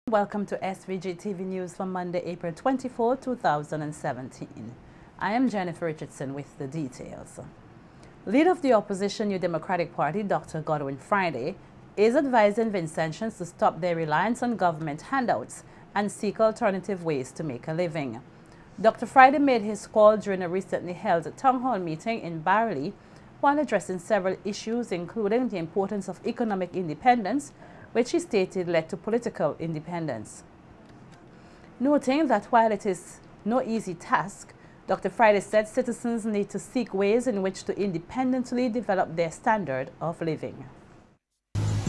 Welcome to SVG-TV News for Monday, April 24, 2017. I am Jennifer Richardson with the details. Leader of the opposition New Democratic Party, Dr. Godwin Friday, is advising Vincentians to stop their reliance on government handouts and seek alternative ways to make a living. Dr. Friday made his call during a recently held town hall meeting in Barley while addressing several issues, including the importance of economic independence, which he stated led to political independence. Noting that while it is no easy task, Dr. Friday said citizens need to seek ways in which to independently develop their standard of living.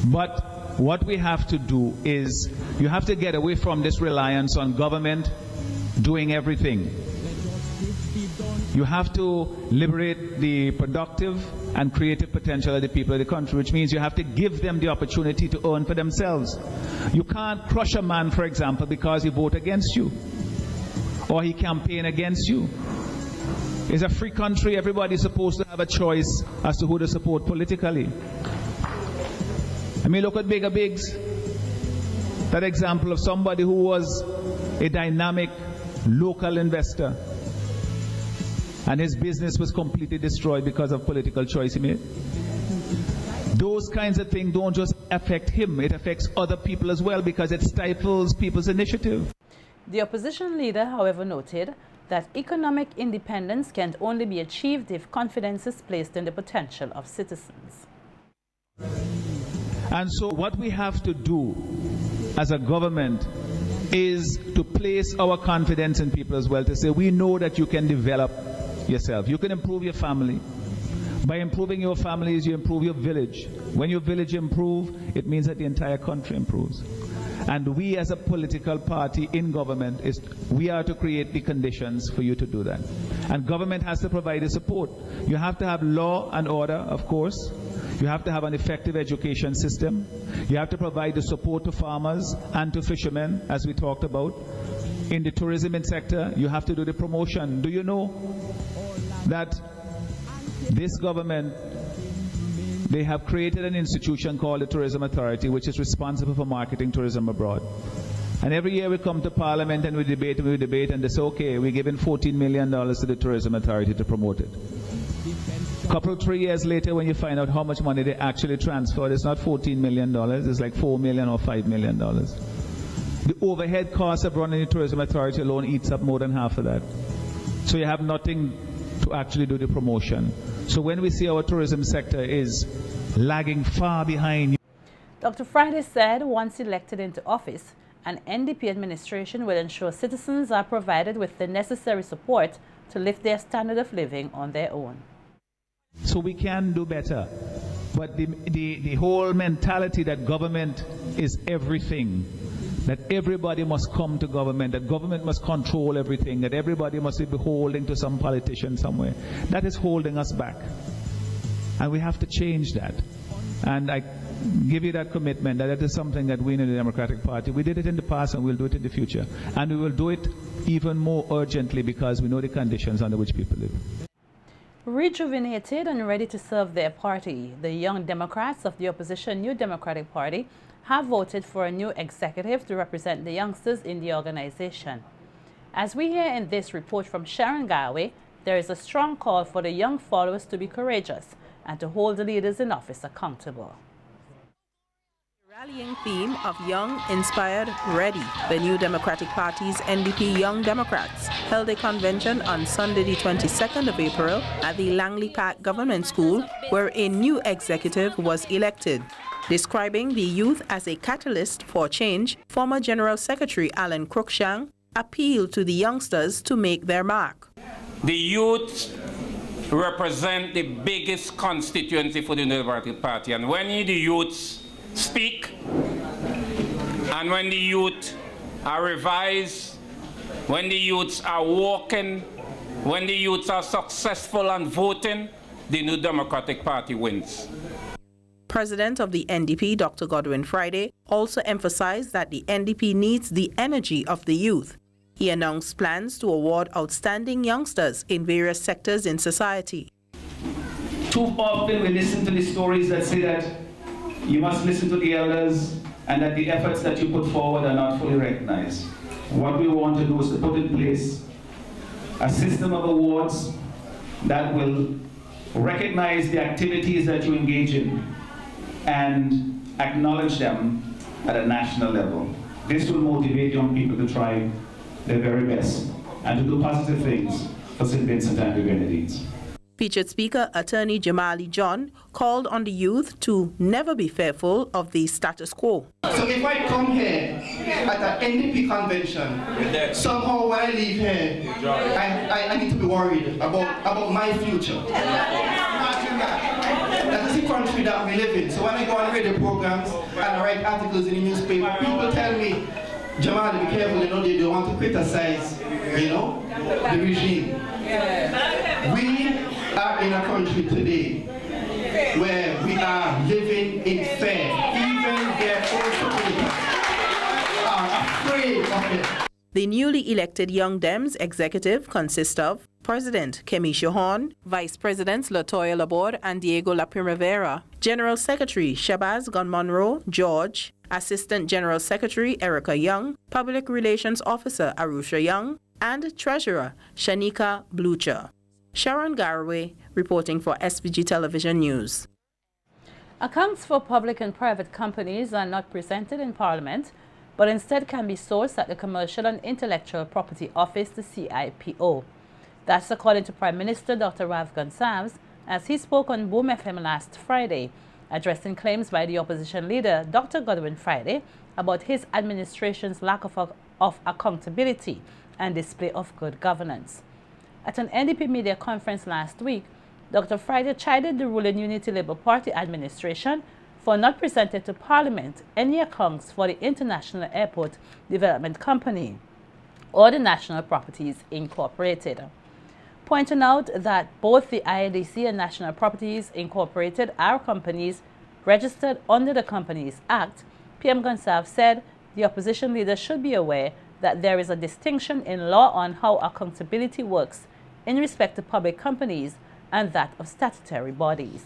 But what we have to do is, you have to get away from this reliance on government doing everything. You have to liberate the productive and creative potential of the people of the country, which means you have to give them the opportunity to earn for themselves. You can't crush a man, for example, because he vote against you or he campaign against you. It's a free country. Everybody's supposed to have a choice as to who to support politically. I mean, look at Bigger Biggs. That example of somebody who was a dynamic local investor, and his business was completely destroyed because of political choice he made. Those kinds of things don't just affect him, it affects other people as well, because it stifles people's initiative. The opposition leader, however, noted that economic independence can only be achieved if confidence is placed in the potential of citizens. And so what we have to do as a government is to place our confidence in people as well, to say, we know that you can develop yourself. You can improve your family. By improving your families, you improve your village. When your village improves, it means that the entire country improves. And we as a political party in government, we are to create the conditions for you to do that. And government has to provide the support. You have to have law and order, of course. You have to have an effective education system. You have to provide the support to farmers and to fishermen, as we talked about. In the tourism sector, you have to do the promotion. Do you know that this government, they have created an institution called the Tourism Authority, which is responsible for marketing tourism abroad. And every year we come to Parliament and we debate, and they say, okay, we're giving $14 million to the Tourism Authority to promote it. Couple, 3 years later, when you find out how much money they actually transferred, it's not $14 million, it's like $4 million or $5 million. The overhead cost of running the Tourism Authority alone eats up more than half of that. So you have nothing to actually do the promotion. So when we see our tourism sector is lagging far behind. Dr. Friday said once elected into office, an NDP administration will ensure citizens are provided with the necessary support to lift their standard of living on their own. So we can do better. But the whole mentality that government is everything, that everybody must come to government, that government must control everything, that everybody must be beholden to some politician somewhere, that is holding us back. And we have to change that. And I give you that commitment that that is something that we in the Democratic Party, we did it in the past and we'll do it in the future. And we will do it even more urgently because we know the conditions under which people live. Rejuvenated and ready to serve their party, the Young Democrats of the opposition New Democratic Party have voted for a new executive to represent the youngsters in the organization. As we hear in this report from Sharon Garway, there is a strong call for the young followers to be courageous and to hold the leaders in office accountable. Rallying theme of Young, Inspired, Ready, the New Democratic Party's NDP Young Democrats held a convention on Sunday the 22nd of April at the Langley Park Government School, where a new executive was elected. Describing the youth as a catalyst for change, former General Secretary Alan Cruikshank appealed to the youngsters to make their mark. The youth represent the biggest constituency for the New Democratic Party, and when the youths speak, and when the youth are revised, when the youths are walking, when the youths are successful and voting, the New Democratic Party wins. President of the NDP, Dr. Godwin Friday, also emphasized that the NDP needs the energy of the youth. He announced plans to award outstanding youngsters in various sectors in society. Too often we listen to the stories that say that you must listen to the elders and that the efforts that you put forward are not fully recognized. What we want to do is to put in place a system of awards that will recognize the activities that you engage in and acknowledge them at a national level. This will motivate young people to try their very best and to do positive things for St. Vincent and the Grenadines. Featured speaker Attorney Jamali John called on the youth to never be fearful of the status quo. So if I come here at an NDP convention, somehow when I leave here, I need to be worried about my future. That is the country that we live in. So when I go on radio programs and I write articles in the newspaper, people tell me, Jamali, be careful, you know, they don't want to criticize, you know, the regime. We are in a country today where we are living in fear. Even their own supporters are afraid of it. The newly elected Young Dems executive consists of President Kemisha Horn, Vice Presidents Latoya Laborde and Diego La Primavera, General Secretary Shabazz Gunmonroe George, Assistant General Secretary Erica Young, Public Relations Officer Arusha Young, and Treasurer Shanika Blucher. Sharon Garraway reporting for SVG Television News. Accounts for public and private companies are not presented in Parliament, but instead can be sourced at the Commercial and Intellectual Property Office, the CIPO. That's according to Prime Minister Dr. Rav Gonsalves as he spoke on Boom FM last Friday, addressing claims by the opposition leader Dr. Godwin Friday about his administration's lack of accountability and display of good governance. At an NDP media conference last week, Dr. Friday chided the ruling Unity Labour Party administration for not presenting to Parliament any accounts for the International Airport Development Company or the National Properties Incorporated. Pointing out that both the IADC and National Properties Incorporated are companies registered under the Companies Act, PM Gonsalves said the opposition leader should be aware that there is a distinction in law on how accountability works in respect to public companies and that of statutory bodies.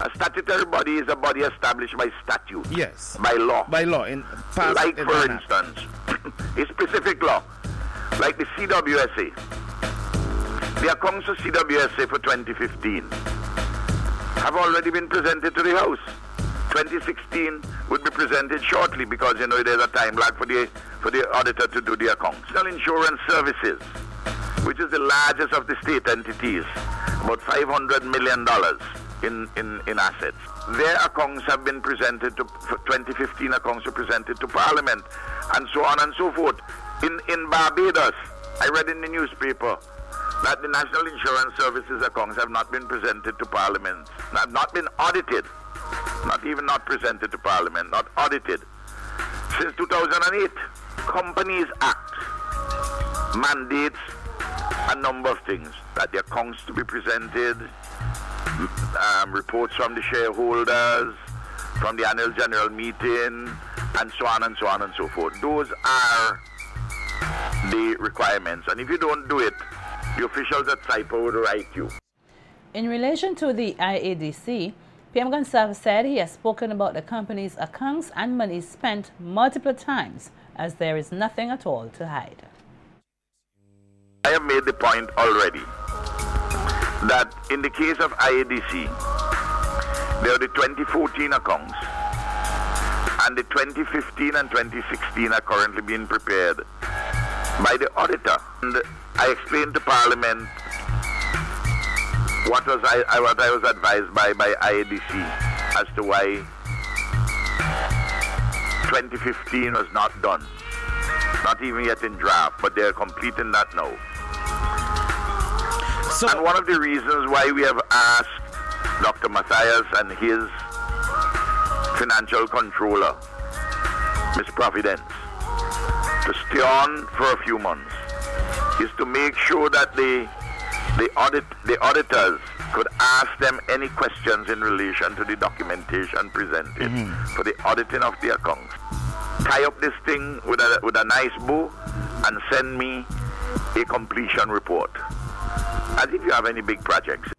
A statutory body is a body established by statute. Yes. By law. By law. Like, for instance, a specific law, like the CWSA. The accounts of CWSA for 2015 have already been presented to the House. 2016 would be presented shortly because, you know, there's a time lag for the auditor to do the accounts. National Insurance Services, which is the largest of the state entities, about $500 million in assets. Their accounts have been presented to, 2015 accounts were presented to Parliament, and so on and so forth. In Barbados, I read in the newspaper that the National Insurance Services accounts have not been presented to Parliament, have not been audited, not even not presented to Parliament, not audited, since 2008. Companies Act mandates a number of things, that the accounts to be presented, reports from the shareholders, from the annual general meeting, and so on and so on and so forth. Those are the requirements, and if you don't do it, the officials at SIPO would write you. In relation to the IADC, PM Gonsalves said he has spoken about the company's accounts and money spent multiple times, as there is nothing at all to hide. I have made the point already that in the case of IADC, there are the 2014 accounts, and the 2015 and 2016 are currently being prepared by the auditor. And I explained to Parliament what I was advised by IADC as to why 2015 was not done. Not even yet in draft, but they're completing that now. So, and one of the reasons why we have asked Dr. Matthias and his financial controller, Ms. Providence, to stay on for a few months is to make sure that the auditors could ask them any questions in relation to the documentation presented for the auditing of the accounts. Tie up this thing with a nice bow and send me a completion report, as if you have any big projects.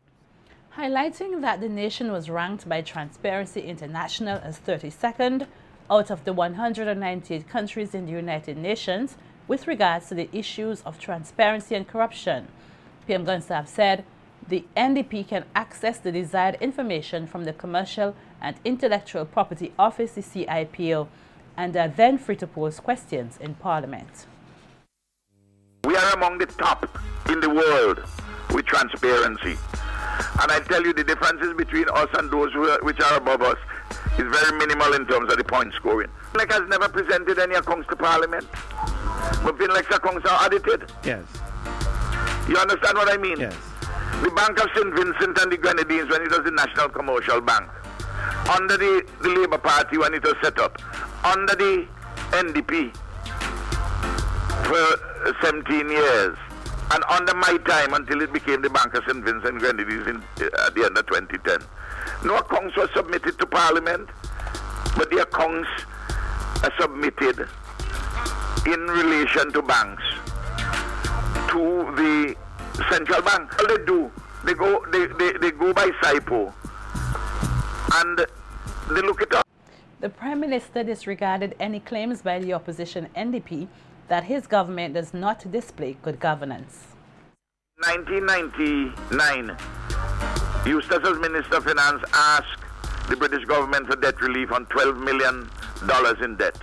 Highlighting that the nation was ranked by Transparency International as 32nd out of the 198 countries in the United Nations with regards to the issues of transparency and corruption. PM Gunstab said the NDP can access the desired information from the Commercial and Intellectual Property Office, the CIPO, and are then free to pose questions in Parliament. We are among the top in the world with transparency. And I tell you, the differences between us and those which are above us is very minimal in terms of the point scoring. Like has never presented any accounts to Parliament. But Finlex accounts are audited. Yes. You understand what I mean? Yes. The Bank of St. Vincent and the Grenadines, when it was the National Commercial Bank, under the Labour Party when it was set up, under the NDP for 17 years, and under my time until it became the Bank of St. Vincent and Grenadines at the end of 2010. No accounts were submitted to Parliament, but the accounts are submitted in relation to banks to the central bank. All they do, they go by SIPO and they look it up. The Prime Minister disregarded any claims by the opposition NDP that his government does not display good governance. 1999, Eustace as Minister of Finance asked the British government for debt relief on $12 million in debt.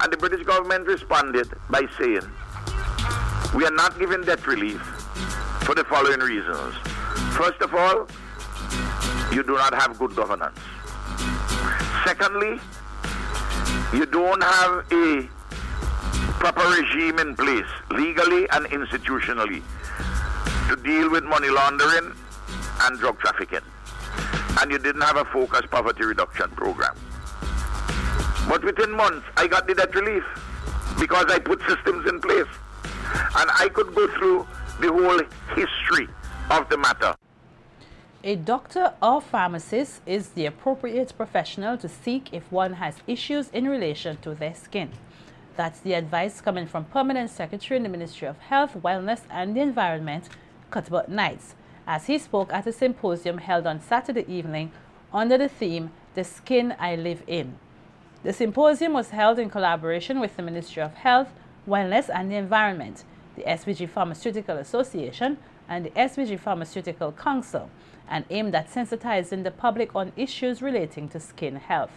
And the British government responded by saying, we are not giving debt relief for the following reasons. First of all, you do not have good governance. Secondly, you don't have a proper regime in place, legally and institutionally, to deal with money laundering and drug trafficking. And you didn't have a focused poverty reduction program. But within months, I got the debt relief because I put systems in place. And I could go through the whole history of the matter. A doctor or pharmacist is the appropriate professional to seek if one has issues in relation to their skin. That's the advice coming from Permanent Secretary in the Ministry of Health, Wellness and the Environment, Cuthbert Knights, as he spoke at a symposium held on Saturday evening under the theme, The Skin I Live In. The symposium was held in collaboration with the Ministry of Health, Wellness and the Environment, the SVG Pharmaceutical Association and the SVG Pharmaceutical Council, and aimed at sensitizing the public on issues relating to skin health.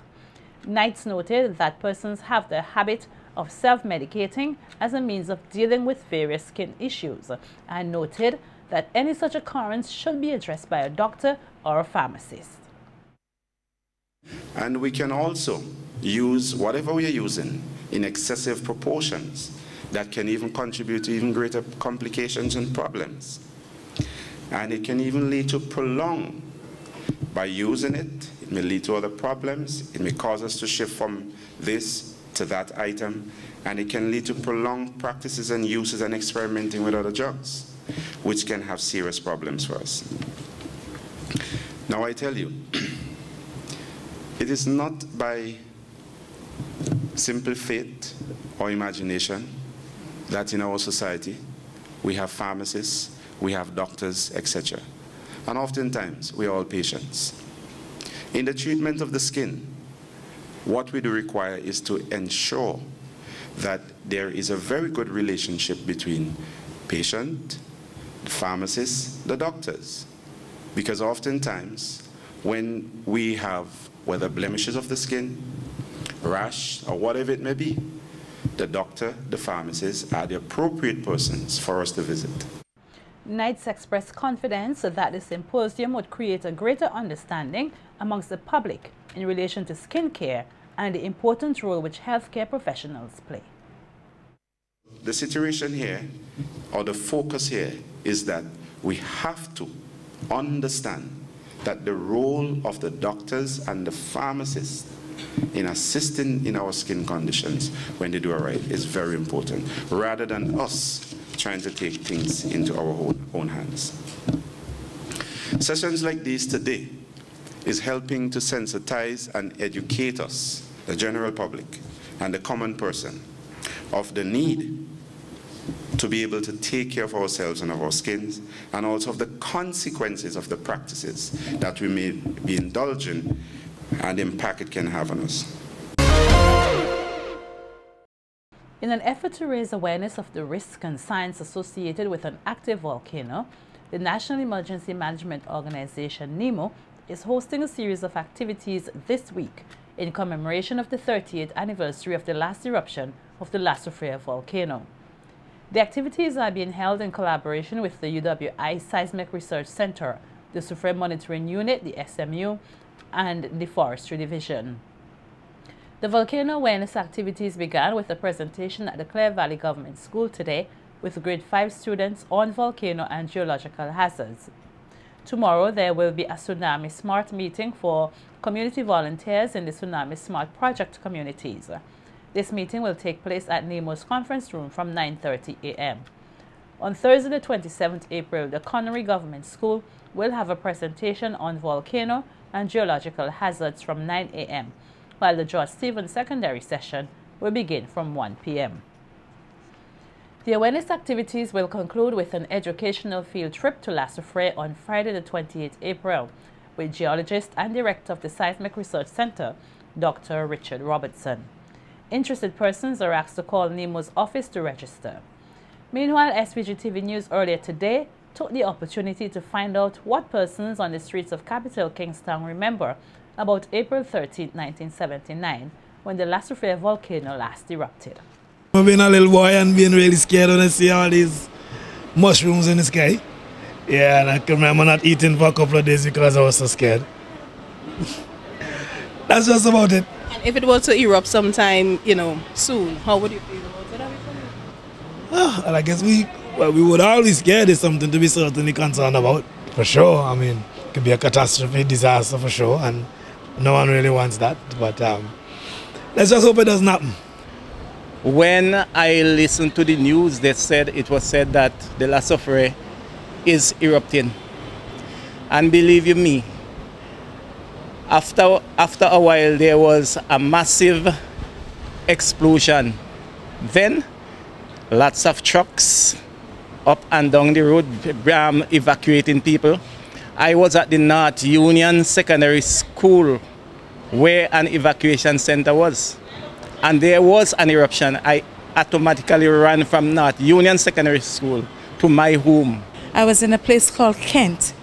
Knights noted that persons have the habit of self-medicating as a means of dealing with various skin issues, and noted that any such occurrence should be addressed by a doctor or a pharmacist. And we can also use whatever we are using in excessive proportions that can even contribute to even greater complications and problems. And it can even lead to prolong. By using it, it may lead to other problems. It may cause us to shift from this to that item. And it can lead to prolonged practices and uses and experimenting with other drugs, which can have serious problems for us. Now I tell you, it is not by simple faith or imagination that in our society we have pharmacists, we have doctors, etc. And oftentimes we are all patients. In the treatment of the skin, what we do require is to ensure that there is a very good relationship between patient, the pharmacist, the doctors. Because oftentimes when we have whether blemishes of the skin, rash, or whatever it may be, the doctor, the pharmacist are the appropriate persons for us to visit. Knights expressed confidence that the symposium would create a greater understanding amongst the public in relation to skin care and the important role which healthcare professionals play. The situation here, or the focus here, is that we have to understand that the role of the doctors and the pharmacists in assisting in our skin conditions when they do it right is very important, rather than us trying to take things into our own hands. Sessions like these today is helping to sensitize and educate us, the general public and the common person, of the need to be able to take care of ourselves and of our skins, and also of the consequences of the practices that we may be indulging and the impact it can have on us. In an effort to raise awareness of the risk and signs associated with an active volcano, the National Emergency Management Organization, NEMO, is hosting a series of activities this week in commemoration of the 30th anniversary of the last eruption of the La Soufrière volcano. The activities are being held in collaboration with the UWI Seismic Research Center, the Soufrière Monitoring Unit, the SMU, and the Forestry Division. The volcano awareness activities began with a presentation at the Clare Valley Government School today with grade 5 students on volcano and geological hazards. Tomorrow there will be a Tsunami Smart meeting for community volunteers in the Tsunami Smart project communities. This meeting will take place at NEMO's conference room from 9:30 a.m. On Thursday the 27th April, the Connery Government School will have a presentation on volcano and geological hazards from 9 a.m. while the George Stevens Secondary session will begin from 1 p.m. The awareness activities will conclude with an educational field trip to La Soufrière on Friday the 28th April with geologist and director of the Seismic Research Center, Dr. Richard Robertson. Interested persons are asked to call NEMO's office to register. Meanwhile, SVG-TV News earlier today took the opportunity to find out what persons on the streets of capital Kingstown remember about April 13, 1979, when the La Soufrière volcano last erupted. I've been a little boy and being really scared when I see all these mushrooms in the sky. Yeah, and I can remember not eating for a couple of days because I was so scared. That's just about it. And if it were to erupt sometime, soon, how would you feel about it? Well, I guess we would always scared. It's something to be certainly concerned about, for sure. I mean, it could be a catastrophe, disaster for sure, and no one really wants that. But let's just hope it doesn't happen. When I listened to the news, it was said that the La Soufrière is erupting. And believe you me, after a while there was a massive explosion. Then lots of trucks up and down the road evacuating people. I was at the North Union Secondary School where an evacuation center was. And there was an eruption. I automatically ran from North Union Secondary School to my home. I was in a place called Kent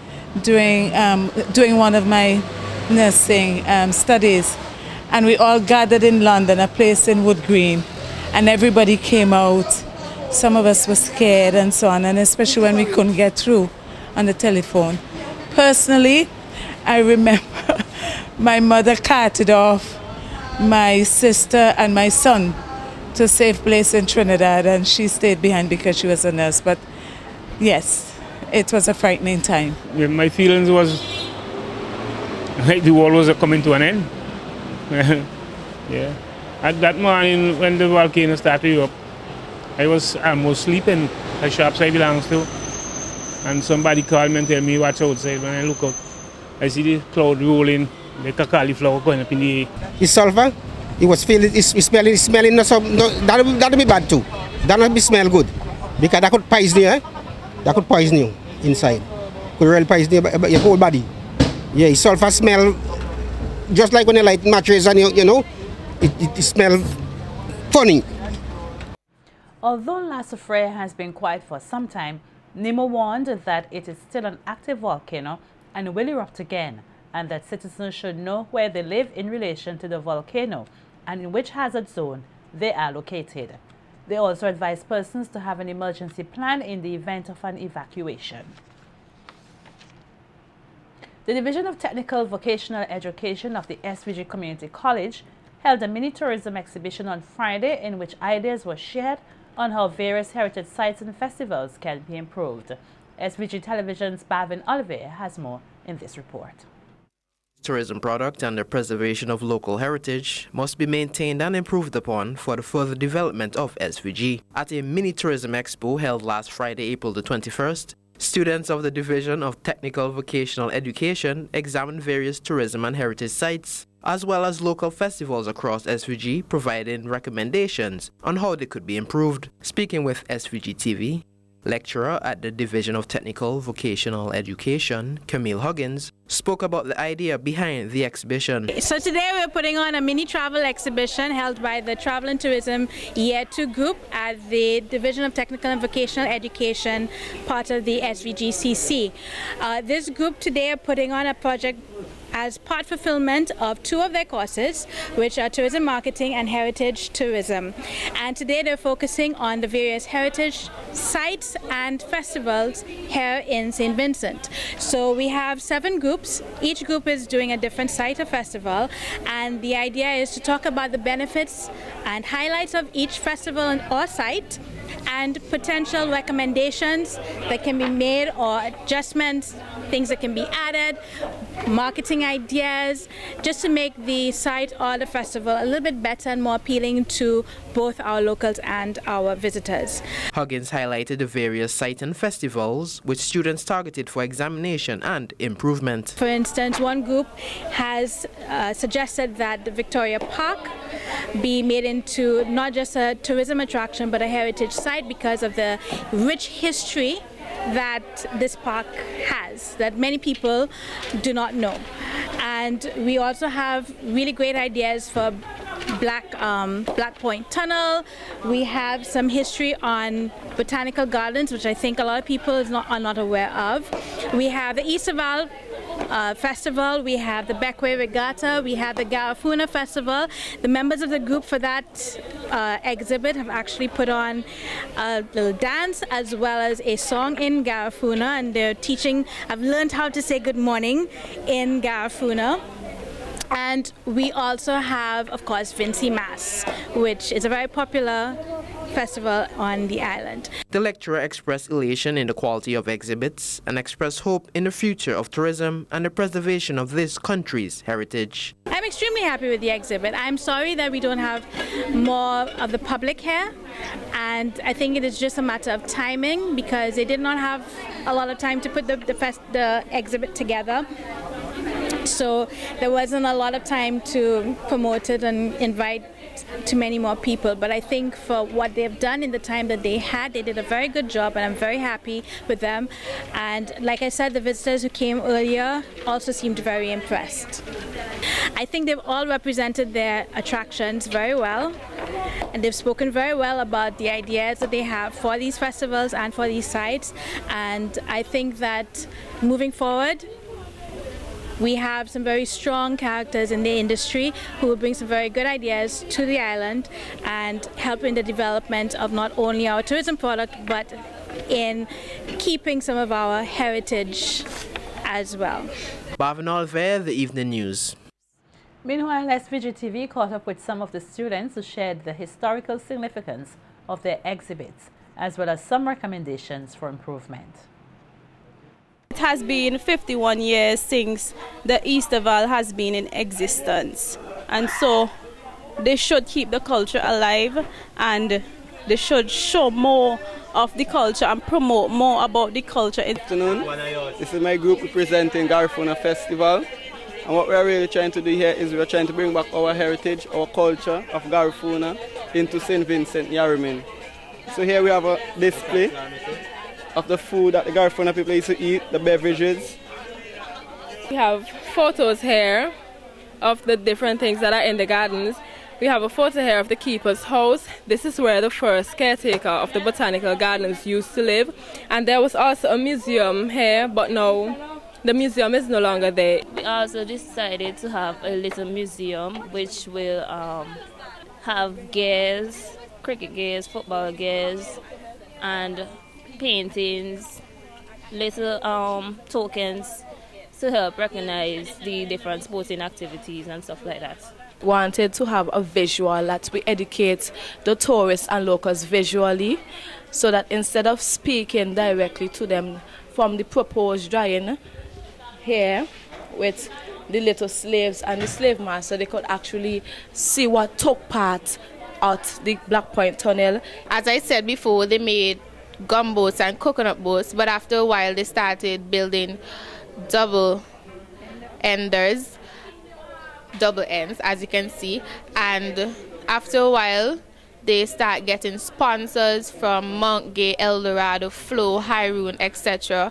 doing one of my nursing studies, and we all gathered in London, a place in Wood Green, and everybody came out. Some of us were scared and so on, and especially when we couldn't get through on the telephone. Personally, I remember my mother carted off my sister and my son to a safe place in Trinidad, and she stayed behind because she was a nurse. But yes, it was a frightening time. Yeah, my feelings was like the world was coming to an end. Yeah. At that morning when the volcano started up, I was almost sleeping. The shops I belongs to, and somebody called me and tell me watch outside. When I look out, I see the cloud rolling, like a cauliflower going up in the air. It's sulfur. It was feeling, it's smelling. That'll be bad too. That'll be smell good because that could poison you. That could poison you inside. Could really poison your whole body. Yeah, sulfur smell just like when you light matches and it smells funny. Although La Soufrière has been quiet for some time, NEMO warned that it is still an active volcano and will erupt again, and that citizens should know where they live in relation to the volcano and in which hazard zone they are located. They also advise persons to have an emergency plan in the event of an evacuation. The Division of Technical Vocational Education of the SVG Community College held a mini tourism exhibition on Friday in which ideas were shared on how various heritage sites and festivals can be improved. SVG Television's Bavin Olivier has more in this report. Tourism product and the preservation of local heritage must be maintained and improved upon for the further development of SVG. At a mini tourism expo held last Friday, April the 21st, students of the Division of Technical Vocational Education examined various tourism and heritage sites, as well as local festivals across SVG, providing recommendations on how they could be improved. Speaking with SVG-TV, Lecturer at the Division of Technical Vocational Education, Camille Huggins, spoke about the idea behind the exhibition. So today we're putting on a mini travel exhibition held by the Travel and Tourism Year 2 group at the Division of Technical and Vocational Education, part of the SVG-CC. This group today are putting on a project as part fulfillment of 2 of their courses, which are Tourism Marketing and Heritage Tourism. And today they're focusing on the various heritage sites and festivals here in St. Vincent. So we have 7 groups. Each group is doing a different site or festival, and the idea is to talk about the benefits and highlights of each festival or site, and potential recommendations that can be made or adjustments, things that can be added, marketing ideas, just to make the site or the festival a little bit better and more appealing to both our locals and our visitors. Huggins highlighted the various sites and festivals which students targeted for examination and improvement. For instance, one group has suggested that the Victoria Park be made into not just a tourism attraction but a heritage site because of the rich history that this park has that many people do not know. And we also have really great ideas for Black Point Tunnel. We have some history on botanical gardens, which I think a lot of people are not aware of. We have the Easterval Festival, we have the Beckway Regatta, we have the Garifuna Festival. The members of the group for that exhibit have actually put on a little dance as well as a song in Garifuna, and they're teaching, I've learned how to say good morning in Garifuna. And we also have, of course, Vinci Mass, which is a very popular festival on the island. The lecturer expressed elation in the quality of exhibits and expressed hope in the future of tourism and the preservation of this country's heritage. I'm extremely happy with the exhibit. I'm sorry that we don't have more of the public here, and I think it is just a matter of timing because they did not have a lot of time to put the exhibit together. So there wasn't a lot of time to promote it and invite to many more people, but I think for what they've done in the time that they had, they did a very good job, and I'm very happy with them. And like I said, the visitors who came earlier also seemed very impressed. I think they've all represented their attractions very well, and they've spoken very well about the ideas that they have for these festivals and for these sites. And I think that moving forward, we have some very strong characters in the industry who will bring some very good ideas to the island and help in the development of not only our tourism product but in keeping some of our heritage as well. Bhavin Alver, The Evening News. Meanwhile, SVG-TV caught up with some of the students who shared the historical significance of their exhibits as well as some recommendations for improvement. It has been 51 years since the Easterval has been in existence, and so they should keep the culture alive and they should show more of the culture and promote more about the culture. Good afternoon. This is my group representing Garifuna Festival, and what we are really trying to do here is we are trying to bring back our heritage, our culture of Garifuna into St. Vincent, Yarramin. So here we have a display of the food that the Garifuna people used to eat, the beverages. We have photos here of the different things that are in the gardens. We have a photo here of the keeper's house. This is where the first caretaker of the botanical gardens used to live. And there was also a museum here, but now the museum is no longer there. We also decided to have a little museum which will have gears, cricket gears, football gears, and paintings, little tokens to help recognize the different sporting activities and stuff like that. Wanted to have a visual that we educate the tourists and locals visually, so that instead of speaking directly to them from the proposed drawing here with the little slaves and the slave master, they could actually see what took part at the Black Point Tunnel. As I said before, they made gumboats and coconut boats, but after a while they started building double ends, as you can see, and after a while they start getting sponsors from Mount Gay, El Dorado, Flow, Hyroon, etc.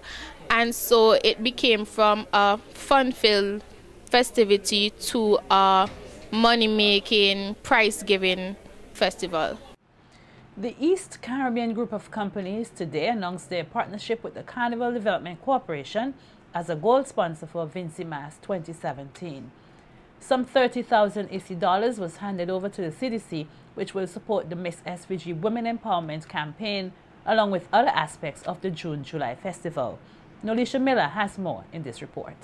And so it became from a fun-filled festivity to a money-making, prize-giving festival. The East Caribbean group of companies today announced their partnership with the Carnival Development Corporation as a gold sponsor for Vincy Mas 2017. Some $30,000 EC was handed over to the CDC, which will support the Miss SVG Women Empowerment campaign, along with other aspects of the June-July festival. Nolisha Miller has more in this report.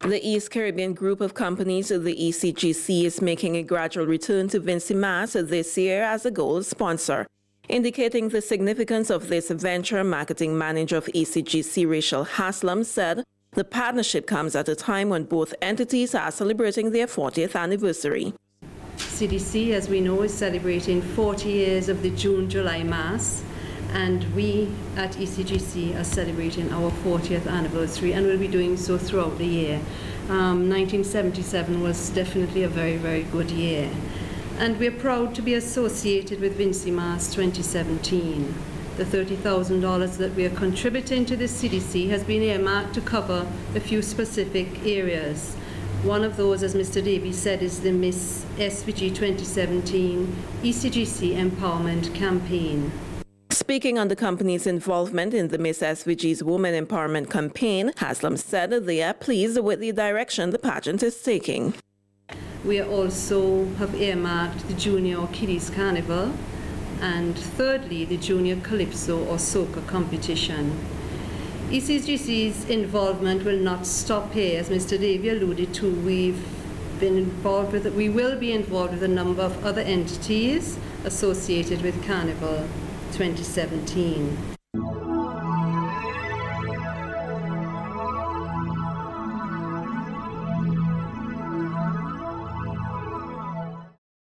The East Caribbean group of companies, the ECGC, is making a gradual return to Vincy Mas this year as a gold sponsor. Indicating the significance of this venture, marketing manager of ECGC, Rachel Haslam, said the partnership comes at a time when both entities are celebrating their 40th anniversary. CDC, as we know, is celebrating 40 years of the June-July Mass, and we at ECGC are celebrating our 40th anniversary, and will be doing so throughout the year. 1977 was definitely a very, very good year. And we're proud to be associated with Vincy Mas 2017. The $30,000 that we are contributing to the CDC has been earmarked to cover a few specific areas. One of those, as Mr. Davies said, is the Miss SVG 2017 ECGC Empowerment Campaign. Speaking on the company's involvement in the Miss SVG's Women Empowerment Campaign, Haslam said they are pleased with the direction the pageant is taking. We also have earmarked the Junior Kiddies Carnival, and thirdly, the Junior Calypso or Soca competition. ECGC's involvement will not stop here. As Mr. Davey alluded to, we will be involved with a number of other entities associated with Carnival 2017.